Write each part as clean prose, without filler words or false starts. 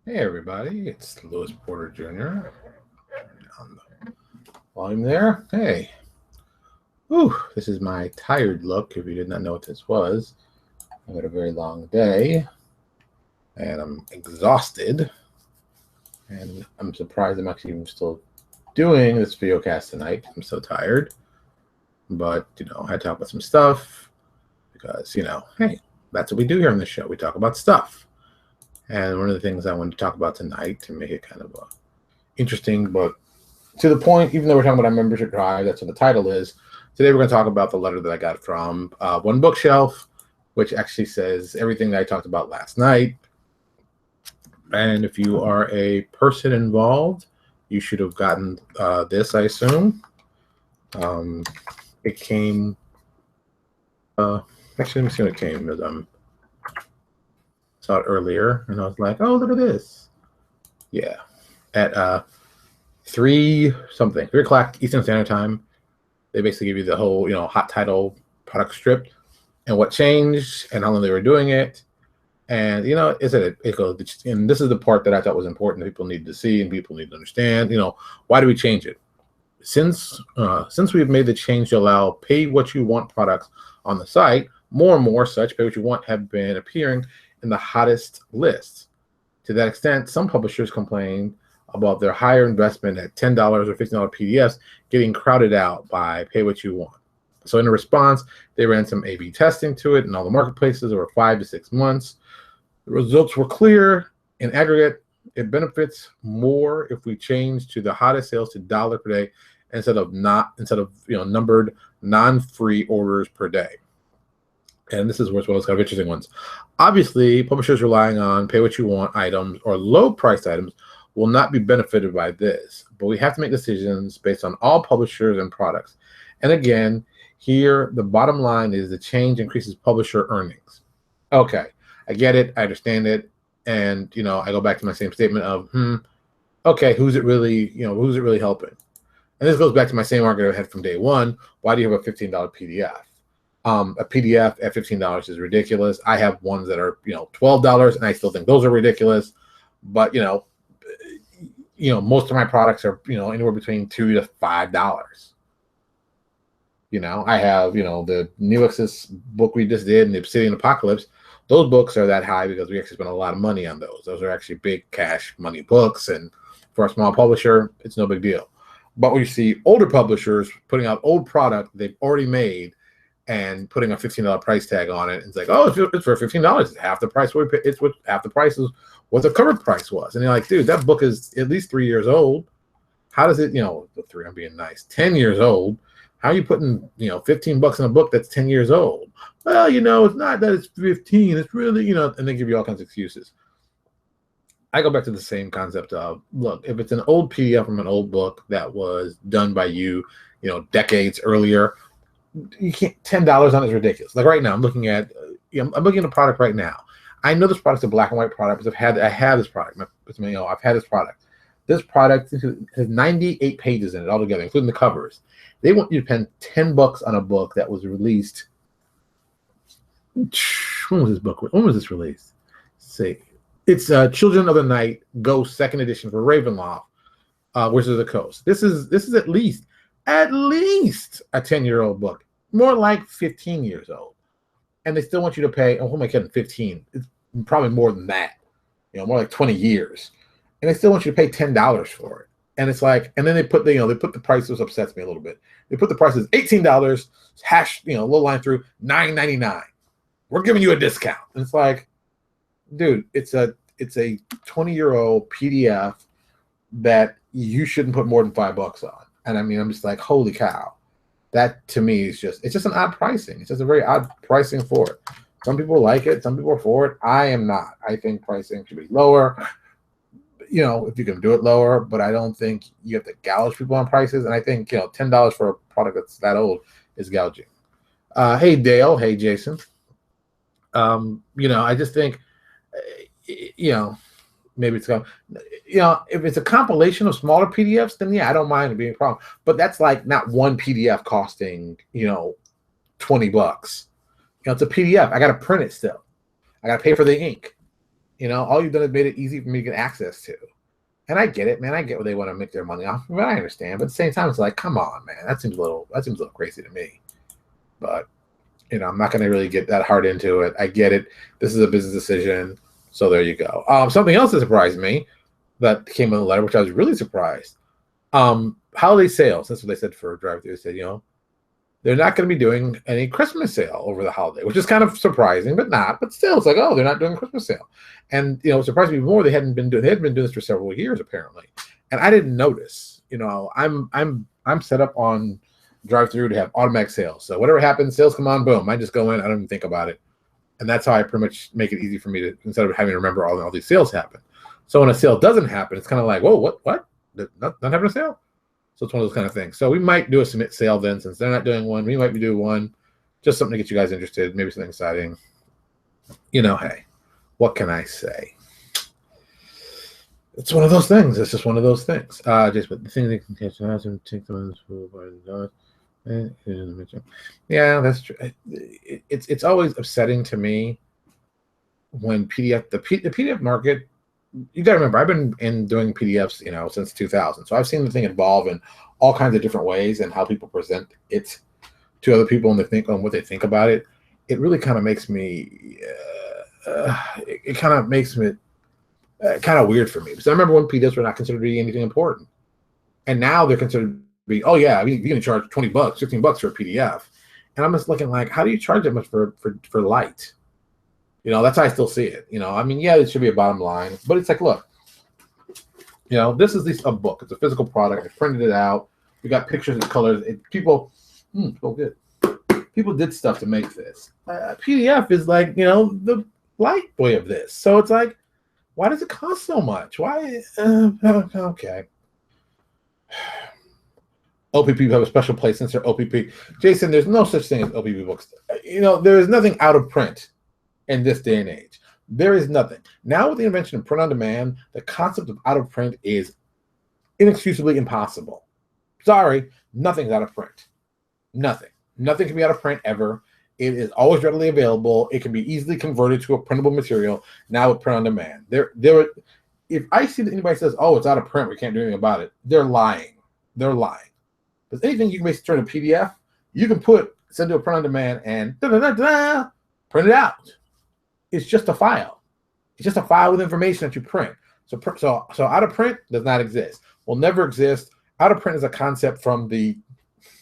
Hey everybody, it's Lewis Porter Jr. on the volume there. Hey, whew, this is my tired look. If you did not know what this was, I've had a very long day and I'm exhausted. And I'm surprised I'm actually even still doing this video cast tonight. I'm so tired. But, I had to talk about some stuff because, hey, that's what we do here on this show. We talk about stuff. And one of the things I wanted to talk about tonight to make it kind of interesting, but to the point, even though we're talking about our membership drive, that's what the title is. Today we're going to talk about the letter that I got from One Bookshelf, which actually says everything that I talked about last night. And if you are a person involved, you should have gotten this, I assume. It came. Actually, let me see when it came. Because saw it earlier, and I was like, "Oh, look at this!" Yeah, at 3 o'clock Eastern Standard Time. They basically give you the whole, hot title product strip and what changed and how long they were doing it. And, it goes, and this is the part that I thought was important that people need to see and people need to understand. Why do we change it? Since we've made the change to allow pay what you want products on the site, more and more such pay what you want have been appearing in the hottest lists. To that extent, some publishers complain about their higher investment at $10 or $15 PDFs getting crowded out by pay what you want. So in response, they ran some A/B testing to it in all the marketplaces over 5 to 6 months. The results were clear. In aggregate, it benefits more if we change to the hottest sales to dollar per day instead of numbered non-free orders per day. And this is where it's one of those kind of interesting ones. Obviously, publishers relying on pay what you want items or low priced items will not be benefited by this, but we have to make decisions based on all publishers and products. And again, here, the bottom line is the change increases publisher earnings. Okay, I get it. I understand it. And, I go back to my same statement of, okay, who's it really helping? And this goes back to my same argument I had from day one. Why do you have a $15 PDF? A PDF at $15 is ridiculous. I have ones that are, $12, and I still think those are ridiculous. But, most of my products are, anywhere between $2 to $5. I have, the Newex's book we just did and the Obsidian Apocalypse. Those books are that high because we actually spent a lot of money on those. Those are actually big cash money books. And for a small publisher, it's no big deal. But we see older publishers putting out old product they've already made and putting a $15 price tag on it. And it's like, oh, it's for $15. It's half the price. It's what half the price is what the cover price was. And you're like, dude, that book is at least 3 years old. How does it, the 3, I'm being nice, 10 years old. How are you putting, $15 in a book that's 10 years old? Well, it's not that it's 15. It's really, and they give you all kinds of excuses. I go back to the same concept of, look, if it's an old PDF from an old book that was done by you, decades earlier, you can't, $10 on it is ridiculous. Like right now, I'm looking at a product right now. I know this product's a black and white product because I have this product. I've had this product. This product has 98 pages in it altogether, including the covers. They want you to spend $10 on a book that was released. When was this book? When was this released? Let's see. It's Children of the Night Ghost Second Edition for Ravenloft, Wizards of the Coast. This is at least a 10-year-old book, more like 15 years old, and they still want you to pay. Oh, who am I kidding? 15? It's probably more than that. More like 20 years, and they still want you to pay $10 for it. And it's like, and then they put the price. This upsets me a little bit. They put the prices $18, little line through $9.99. We're giving you a discount. And it's like, dude, it's a 20-year-old PDF that you shouldn't put more than $5 on. And I mean, I'm just like, holy cow. That to me is it's just an odd pricing. It's just a very odd pricing for it. Some people like it. Some people are for it. I am not. I think pricing should be lower, if you can do it lower, but I don't think you have to gouge people on prices. And I think, $10 for a product that's that old is gouging. Hey, Dale. Hey, Jason. I just think, maybe it's going, if it's a compilation of smaller PDFs, then yeah, I don't mind it being a problem. But that's like not one PDF costing, $20. It's a PDF. I got to print it still. I got to pay for the ink. all you've done is made it easy for me to get access to. And I get it, man. I get where they want to make their money off. But I understand. But at the same time, it's like, come on, man. That seems a little crazy to me. But I'm not going to really get that hard into it. I get it. This is a business decision. So there you go. Something else that surprised me that came in the letter, which I was really surprised. Holiday sales. That's what they said for drive-thru. They said, they're not going to be doing any Christmas sale over the holiday, which is kind of surprising, but not. But still, it's like, oh, they're not doing a Christmas sale. And it surprised me more. They hadn't been doing this for several years apparently, and I didn't notice. I'm set up on drive-thru to have automatic sales. So whatever happens, sales come on, boom. I just go in. I don't even think about it, and that's how I pretty much make it easy for me to, instead of having to remember all these sales happen. So when a sale doesn't happen, it's kind of like, whoa, what? Not having a sale? So it's one of those kind of things. So we might do a submit sale then, since they're not doing one. We might be doing one, just something to get you guys interested, maybe something exciting. Hey, what can I say? It's one of those things. It's just one of those things. Just but the thing they can catch and take them in the yeah, that's true. It's always upsetting to me when the PDF market. You got to remember, I've been doing PDFs, since 2000. So I've seen the thing evolve in all kinds of different ways, and how people present it to other people and they think on what they think about it. It really kind of makes me, it kind of makes it kind of weird for me. Because I remember when PDFs were not considered to be anything important. And now they're considered to be, oh yeah, you're going to charge $20, $15 for a PDF. And I'm just looking like, how do you charge that much for light? That's how I still see it. Yeah, it should be a bottom line, but it's like, look, this is a book. It's a physical product. I printed it out. We got pictures and colors. People good. People did stuff to make this. PDF is like, the light way of this. So it's like, why does it cost so much? Why? Okay. OPP have a special place since they're OPP. Jason, there's no such thing as OPP books. There is nothing out of print in this day and age. There is nothing. Now with the invention of print on demand, the concept of out of print is inexcusably impossible. Sorry, nothing's out of print. Nothing can be out of print ever. It is always readily available. It can be easily converted to a printable material now with print on demand. If I see that anybody says, oh, it's out of print, we can't do anything about it, they're lying. They're lying. Because anything you can basically turn to PDF, you can send to a print on demand and print it out. It's just a file. It's just a file with information that you print. So out of print does not exist. Will never exist. Out of print is a concept from the,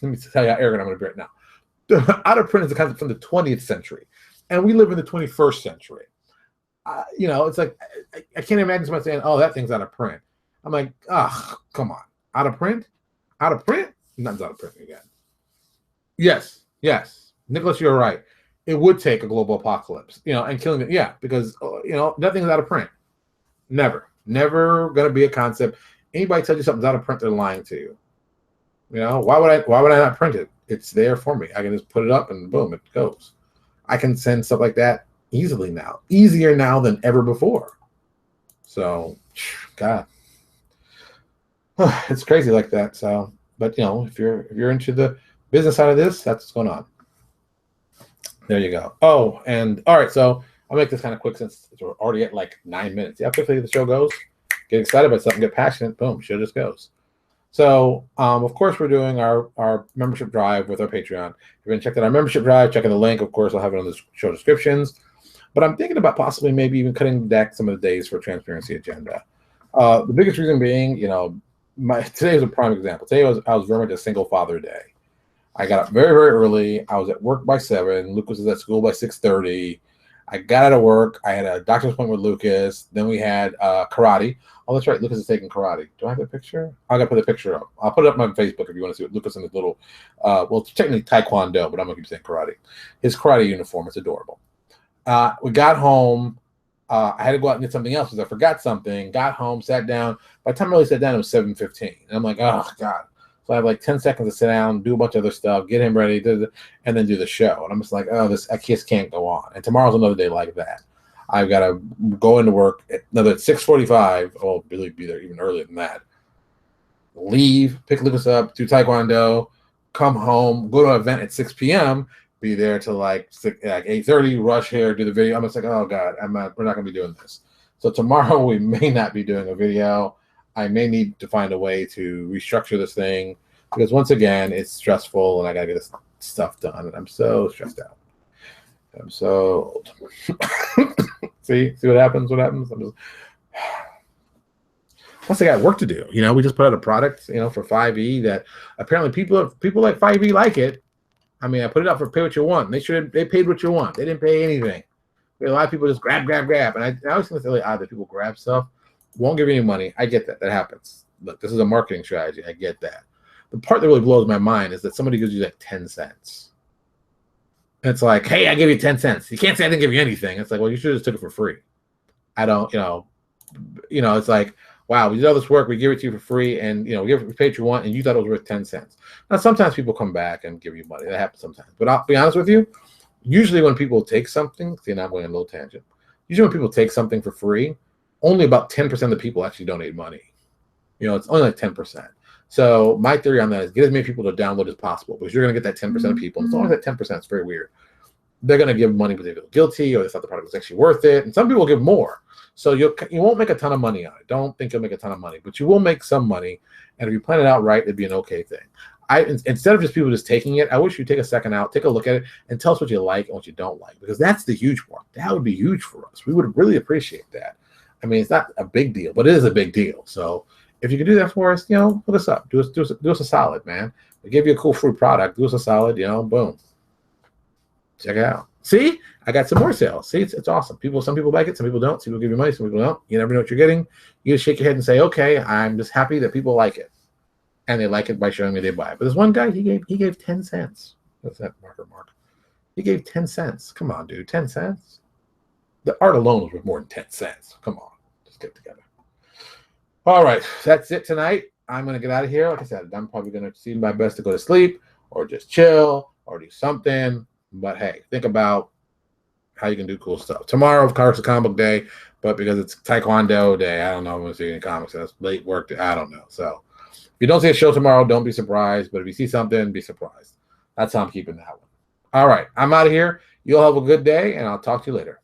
let me tell you how arrogant I'm going to be right now. Out of print is a concept from the 20th century. And we live in the 21st century. It's like, I can't imagine somebody saying, oh, that thing's out of print. I'm like, oh, come on. Out of print? Out of print? Nothing's out of print again. Yes. Nicholas, you're right. It would take a global apocalypse, and killing it. Yeah, because, nothing's out of print. Never going to be a concept. Anybody tells you something's out of print, they're lying to you. Why would I not print it? It's there for me. I can just put it up and boom, it goes. I can send stuff like that easily now, easier now than ever before. So, God, it's crazy like that. So, but if you're into the business side of this, that's what's going on. There you go. Oh, and all right, so I'll make this kind of quick since we're already at like 9 minutes. See how quickly the show goes? Get excited about something, get passionate, boom, show just goes. So, of course, we're doing our membership drive with our Patreon. If you're going to check out our membership drive, check out the link. Of course, I'll have it on the show descriptions. But I'm thinking about possibly maybe even cutting back some of the days for Transparency Agenda. The biggest reason being, today is a prime example. Today I was very much a single father day. I got up very, very early. I was at work by 7. Lucas was at school by 6:30. I got out of work. I had a doctor's appointment with Lucas. Then we had karate. Oh, that's right. Lucas is taking karate. Do I have a picture? I got to put the picture up. I'll put it up on Facebook if you want to see what Lucas in his little, well, technically Taekwondo, but I'm going to keep saying karate. His karate uniform. It's adorable. We got home. I had to go out and get something else because I forgot something. Got home, sat down. By the time I really sat down, it was 7:15. And I'm like, oh, God. So I have like 10 seconds to sit down, do a bunch of other stuff, get him ready, and then do the show. And I'm just like, oh, I just can't go on. And tomorrow's another day like that. I've got to go into work at 6:45. Oh, really be there even earlier than that. Leave, pick Lucas up, do Taekwondo, come home, go to an event at 6 p.m., be there till like 8:30, rush here, do the video. I'm just like, oh, God, we're not going to be doing this. So tomorrow we may not be doing a video. I may need to find a way to restructure this thing because once again, it's stressful and I gotta get this stuff done. And I'm so stressed out. I'm so old. See what happens? What happens? Plus, I got work to do. We just put out a product, for 5E that apparently people like 5E like it. I mean, I put it out for pay what you want. They paid what you want. They didn't pay anything. A lot of people just grab. And I always think it's really odd that people grab stuff, won't give you any money. I get that. That happens. Look, this is a marketing strategy. I get that. The part that really blows my mind is that somebody gives you like 10 cents. And it's like, hey, I give you 10 cents. You can't say I didn't give you anything. It's like, well, you should have just took it for free. I don't, it's like, wow, we did all this work, we give it to you for free, and we paid what you want, and you thought it was worth 10 cents. Now, sometimes people come back and give you money. That happens sometimes. But I'll be honest with you, usually when people take something, see, now I'm going on a little tangent. Usually when people take something for free, only about 10% of the people actually donate money. It's only like 10%. So my theory on that is get as many people to download as possible because you're going to get that 10% of people. And it's always that 10%. It's very weird. They're going to give money because they feel guilty or they thought the product was actually worth it. And some people give more. So you won't make a ton of money on it. Don't think you'll make a ton of money, but you will make some money. And if you plan it out right, it'd be an okay thing. Instead of just people just taking it, I wish you'd take a second out, take a look at it, and tell us what you like and what you don't like, because that's the huge part. That would be huge for us. We would really appreciate that. I mean, it's not a big deal, but it is a big deal. So if you can do that for us, hook us up. Do us a solid, man. We give you a cool free product. Do us a solid, boom. Check it out. See, I got some more sales. See, it's awesome. Some people like it, some people don't. Some people give you money, some people don't. You never know what you're getting. You just shake your head and say, okay, I'm just happy that people like it. And they like it by showing me they buy it. But this one guy, he gave 10 cents. What's that marker mark? He gave 10 cents. Come on, dude, 10 cents? The art alone was worth more than 10 cents. Come on, just get together. All right, that's it tonight. I'm going to get out of here. Like I said, I'm probably going to see my best to go to sleep or just chill or do something. But hey, think about how you can do cool stuff. Tomorrow, of course, is comic book day, but because it's Taekwondo day, I don't know if I'm going to see any comics. That's late work day. I don't know. So if you don't see a show tomorrow, don't be surprised. But if you see something, be surprised. That's how I'm keeping that one. All right, I'm out of here. You'll have a good day, and I'll talk to you later.